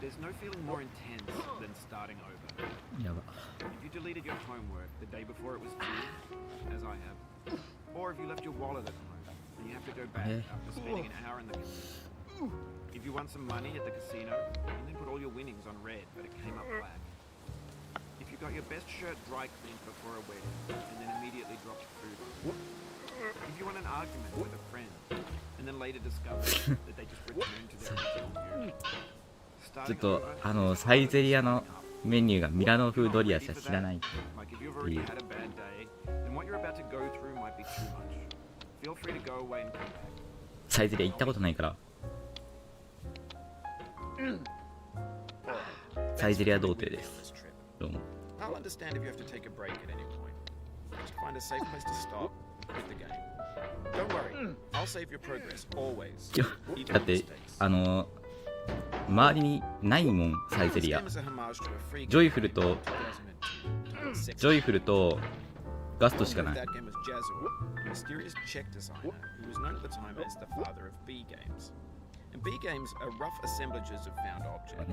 there's no feeling more intense than starting over. やば。 If you deleted your homework the day before it was due, as I have, or if you left your wallet at home and you have to go back after spending an hour in the casino. If you won some money at the casino and then put all your winnings on red but it came up black. If you got your best shirt dry cleaned before a wedding and then immediately dropped food on it. If you won an argument with a friend and then later discovered that they just returned to their original view. ちょっとサイゼリアのメニューがミラノ風ドリアしか知らないっていう。サイゼリア行ったことないから。サイゼリア童貞です。どうも。だって周りにないもん、サイゼリア。ジョイフルとガストしかない。ね、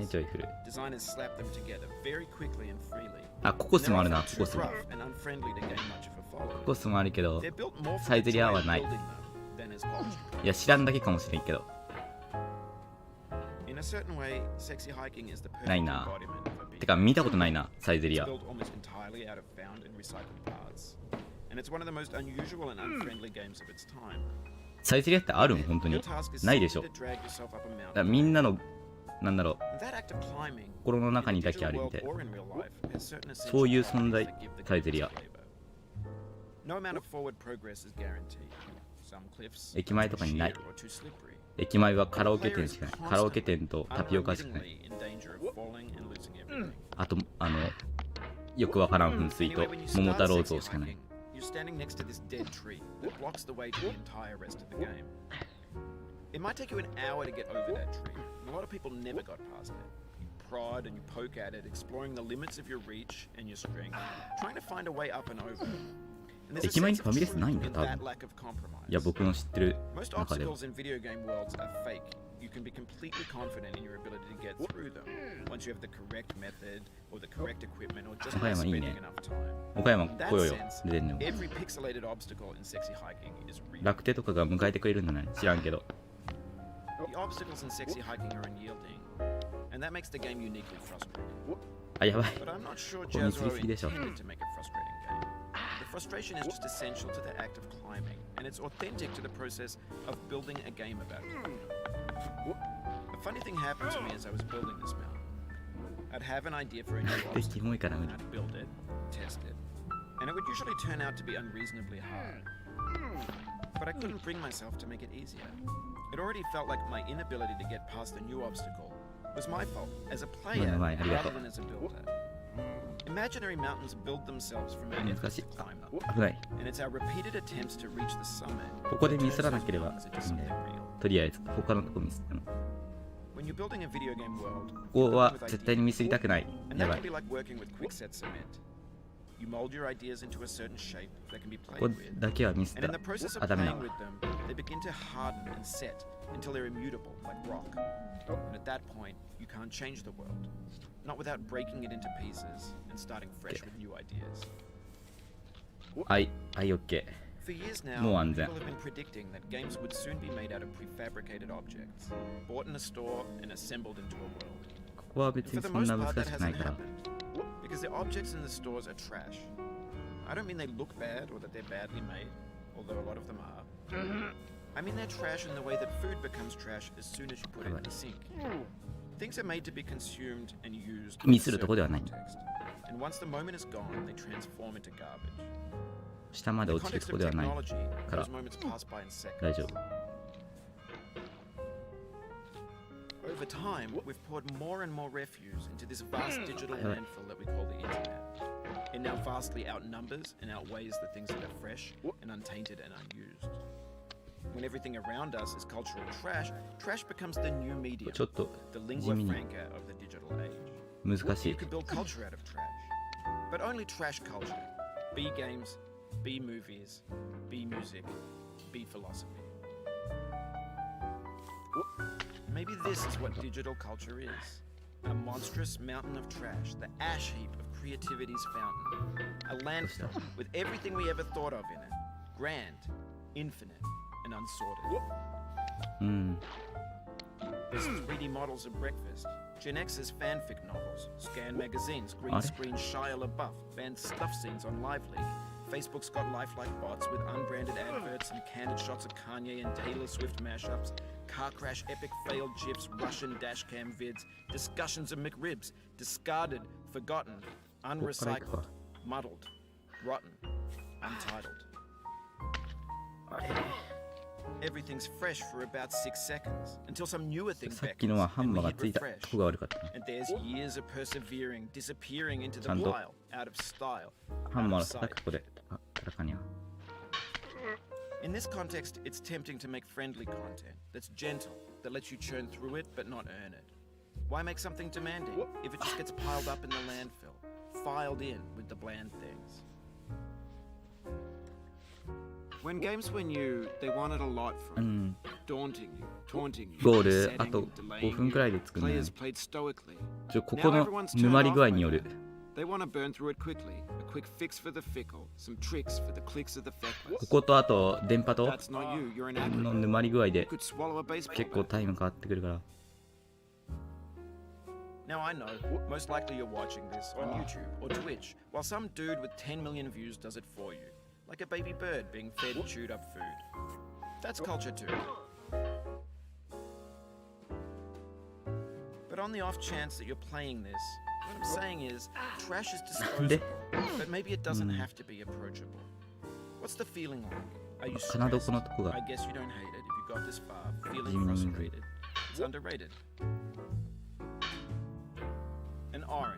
ジョイフル。あ、ココスもあるな、ココスも。ココスもあるけど、サイゼリアはない。いや、知らんだけかもしれんけど。ないな。てか見たことないな、サイゼリア。サイゼリアってあるん？本当にないでしょ。だからみんなのなんだろう、心の中にだけあるみたいな、そういう存在、サイゼリア。駅前とかにない。駅前はカラオケ店しかない。カラオケ店とタピオカしかない。あとよくわからん噴水と桃太郎像しかない。It might take you an hour to get over that tree, and a lot of people never got past it. You prod and you poke at it, exploring the limits of your reach and your strength, trying to find a way up and over. 駅前にファミレスないんだ、多分。いや、僕の知ってる中では。You can be completely confident in your ability to get through them once you have the correct method or the correct equipment or just by spending enough time. In that sense, every pixelated obstacle in sexy hiking is real. 楽天とかが迎えてくれるんじゃない？知らんけど。The obstacles in sexy hiking are unyielding, and that makes the game uniquely frustrating. あ、やばい。But I'm not sure Jazro intended to make a frustrating game. The frustration is just essential to the act of climbing, and it's authentic to the process of building a game about it. A funny thing happened to me as I was building this mountain. I'd have an idea for a new obstacle, and I'd build it, test it, and it would usually turn out to be unreasonably hard. But I couldn't bring myself to make it easier. It already felt like my inability to get past the new obstacle was my fault as a player rather than as a builder. Imaginary mountains build themselves from our efforts to climb up, and it's our repeated attempts to reach the summit. ここでミスらなければいいんだよ。とりあえず他のとこミスっても。When you're building a video game world, ここは絶対にミスりたくない。やばい。You mold your ideas into a certain shape that can be played with. And in the process of playing with them, they begin to harden and set until they're immutable, like rock. And at that point, you can't change the world, not without breaking it into pieces and starting fresh with new ideas. Okay. For years now, people have been predicting that games would soon be made out of prefabricated objects, bought in a store and assembled into a world. And for the most part, that hasn't happened. Because the objects in the stores are trash. I don't mean they look bad or that they're badly made, although a lot of them are. I mean they're trash in the way that food becomes trash as soon as you put it in the sink. Things are made to be consumed and used in a certain context. And once the moment is gone, they transform into garbage. In the context of technology, those moments pass by in seconds. Over time, we've poured more and more refuse into this vast digital landfill that we call the internet. It now vastly outnumbers and outweighs the things that are fresh and untainted and unused. When everything around us is cultural trash, trash becomes the new medium, the lingua franca of the digital age. You could build culture out of trash, but only trash culture. B games, B movies, B music, B philosophy. Maybe this is what digital culture is. A monstrous mountain of trash, the ash heap of creativity's fountain. A landfill with everything we ever thought of in it. Grand, infinite, and unsorted. There's 3D models of breakfast, Gen X's fanfic novels, Scan magazines, green screen Shia LaBeouf, banned stuff scenes on Live League. Facebook's got lifelike bots with unbranded adverts and candid shots of Kanye and Taylor Swift mashups, car crash epic failed GIFs, Russian dashcam vids, discussions of McRibs, discarded, forgotten, unrecycled, muddled, rotten, untitled. Everything's fresh for about 6 seconds until some newer thing さっきのはハンマーがついたとこが悪かったね。 And there's years of persevering, disappearing into the wild, out of style. ハンマーの叩くとこで叩かにゃ。 In this context, it's tempting to make friendly content that's gentle, that lets you churn through it but not earn it. Why make something demanding if it just gets piled up in the landfill, filed in with the bland things? When games were new, they wanted a lot from you. Daunting you, taunting you, ゴール setting あと and 5 分 delaying くらい you. で作るんだよね。 Players played stoically. こ Now この everyone's 沼 turned り off 具合 by による。 that. They want to burn through it quickly. A quick fix for the fickle. Some tricks for the clicks of the こ feckless. ことあと電波と That's not you. You're an の aggregate. 沼り具合 You で could swallow a baseball 結構 bat. タイム変わってくるから。 Now I know, most likely you're watching this on YouTube or Twitch, while some dude with 10 million views does it for you. Like a baby bird being fed chewed up food. That's culture too. But on the off chance that you're playing this, what I'm saying is, trash is disposable, but maybe it doesn't have to be approachable. What's the feeling like? Are you かなど stressed? このとこが I guess you don't hate it if you got this far, feeling frustrated. It's underrated. An orange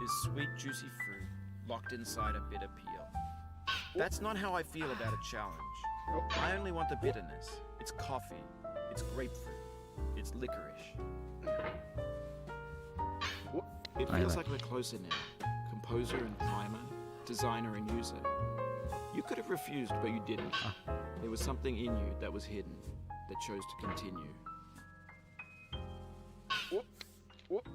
is sweet, juicy fruit locked inside a bitter peel. That's not how I feel about a challenge. I only want the bitterness. It's coffee. It's grapefruit. It's licorice. It feels like we're closer now. Composer and primer, designer and user. You could have refused, but you didn't. There was something in you that was hidden, that chose to continue. What?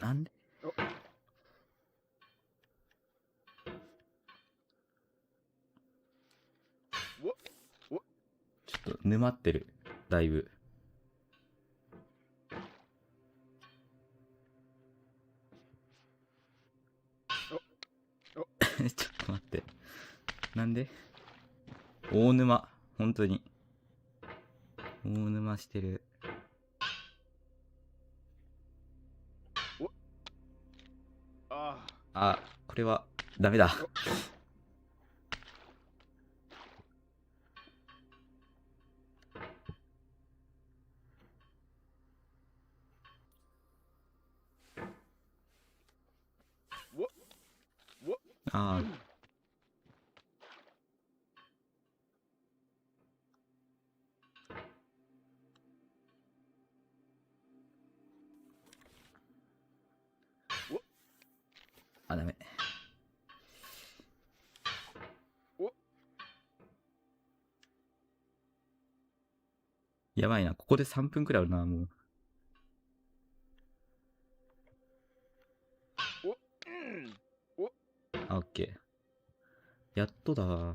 なんでちょっと沼ってるだいぶちょっと待ってなんで大沼本当に大沼してるあ、これはダメだあーあ、ダメ。やばいな、ここで3分くらいあるな、もう。あ、オッケー。やっとだ。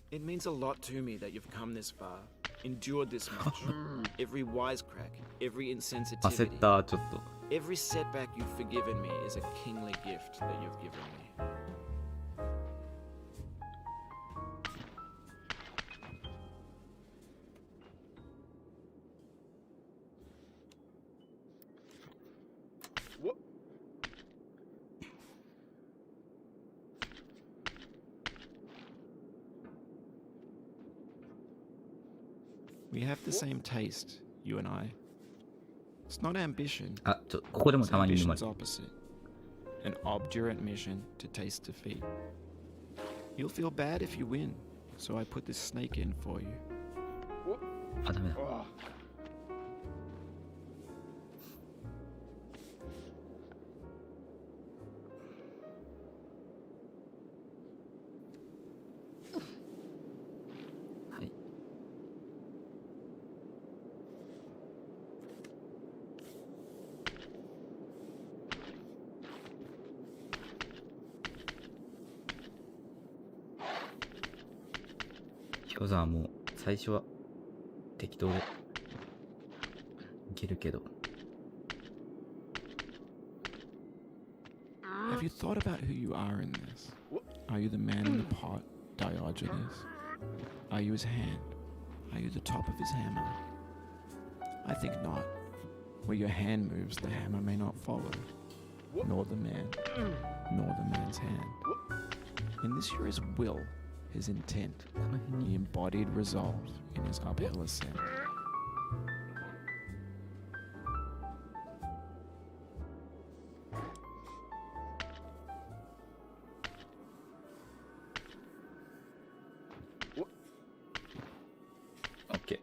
It means a lot to me that you've come this far, endured this much. Every wisecrack, every 焦っ insensitivity, た、ちょっと。 every setback you've forgiven me is a kingly gift that you've given me. We have the same taste, you and I. It's not ambition. あ、ここでも It's たまに沼 ambition's る。 opposite. An obdurate mission to taste defeat. You'll feel bad if you win, so I put this snake in for you. あ、ダメだ。餃子はもう最初は適当でいけるけど。 Have you thought about who you are in this? Are you the man in the pot, Diogenes? Are you his hand? Are you the top of his hammer? I think not. Where your hand moves, the hammer may not follow, nor the man, nor the man's hand. In this you're his will, his intent, the embodied resolve in his uphill ascent. OK。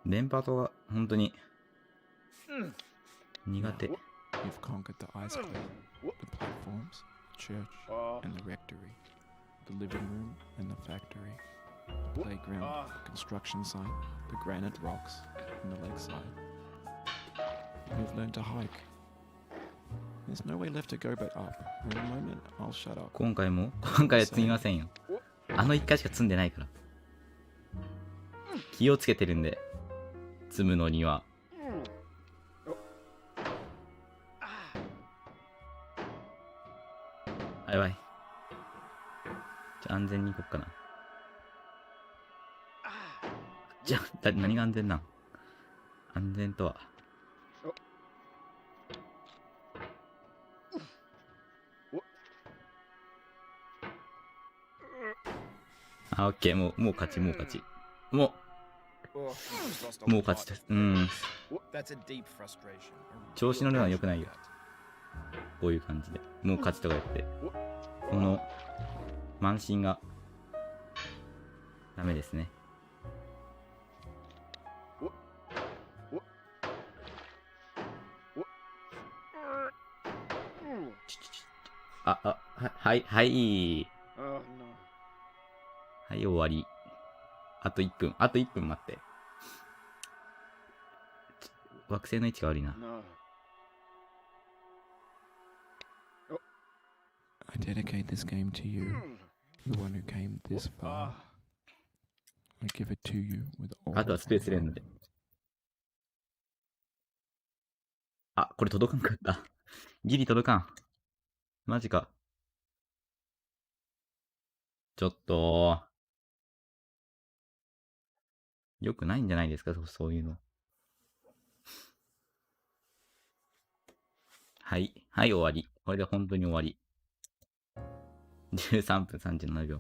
電波塔が本当に苦手。 You've conquered the ice cliff, the platforms, the church, and the rectory, the living room and the factory, the playground, the construction site, the granite rocks, and the lakeside. You've learned to hike. There's no way left to go but up. In a moment, I'll shut up. 今回は積みませんよ。あの1回しか積んでないから。気をつけてるんで、積むのには。やばい。安全に行こっかな。何が安全なん？安全とは。オッケー、もう勝ち。もう勝ちです。調子乗るのは良くないよ。こういう感じで。もう勝ちとか言って。この、慢心が、ダメですね。はい。はい、終わり。あと1分待って。惑星の位置が悪いな。I dedicate this game to you, the one who came this far. I give it to you with all. あとはスペースレンドで。これ届かんかった。ギリ届かん。マジか。ちょっと。よくないんじゃないですか、そういうの。はい、終わり。これで本当に終わり。13分37秒。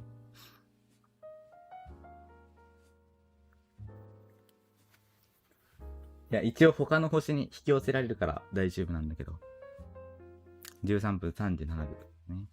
いや、一応他の星に引き寄せられるから大丈夫なんだけど。13分37秒ね。